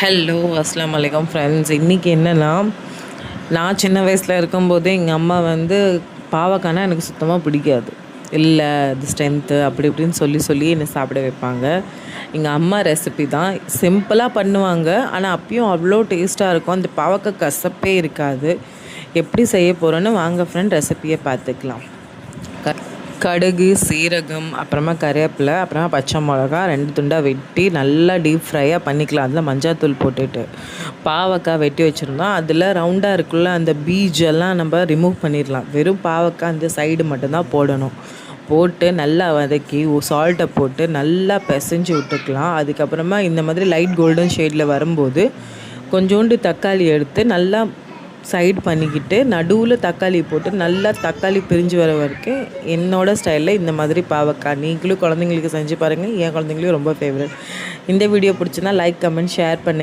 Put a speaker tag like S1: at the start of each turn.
S1: Hello அஸ்ஸலாமு அலைக்கும் friends. இன்றைக்கி என்னென்னா, நான் சின்ன வயசில் இருக்கும்போதே எங்கள் அம்மா வந்து பாவக்காய்னா எனக்கு சுத்தமாக பிடிக்காது. இல்லை அது ஸ்ட்ரென்த்து அப்படி இப்படின்னு சொல்லி சொல்லி என்னை சாப்பிட வைப்பாங்க. எங்கள் அம்மா ரெசிபி தான், சிம்பிளாக பண்ணுவாங்க. ஆனால் அப்பயும் அவ்வளோ டேஸ்ட்டாக இருக்கும். அந்த பாவக்காய் கசப்பே இருக்காது. எப்படி செய்ய போகிறோன்னு வாங்க ஃப்ரெண்ட் ரெசிபியை பார்த்துக்கலாம். கடுகு, சீரகம், அப்புறமா கறிவேப்பிலை, அப்புறமா பச்சை மிளகா 2 துண்டாக வெட்டி நல்லா டீப் ஃப்ரையாக பண்ணிக்கலாம். அதில் மஞ்சாத்தூள் போட்டுட்டு பாவக்காய் வெட்டி வச்சுருந்தோம். அதில் ரவுண்டாக இருக்குள்ள அந்த பீஜெல்லாம் நம்ம ரிமூவ் பண்ணிடலாம். வெறும் பாவக்காய் அந்த சைடு மட்டும்தான் போடணும். போட்டு நல்லா வதக்கி சால்ட்டை போட்டு நல்லா பிசைஞ்சு விட்டுக்கலாம். அதுக்கப்புறமா இந்த மாதிரி லைட் கோல்டன் ஷேடில் வரும்போது கொஞ்சோண்டு தக்காளி எடுத்து நல்லா சைட் பண்ணிக்கிட்டு நடுவில் தக்காளி போட்டு நல்லா தக்காளி பிரிஞ்சு வர வரைக்கும் என்னோடய ஸ்டைலில் இந்த மாதிரி பாவக்காய் நீங்களும் குழந்தைங்களுக்கு செஞ்சு பாருங்கள். என் குழந்தைங்களும் ரொம்ப ஃபேவரட். இந்த வீடியோ பிடிச்சுன்னா லைக், கமெண்ட், ஷேர் பண்ணி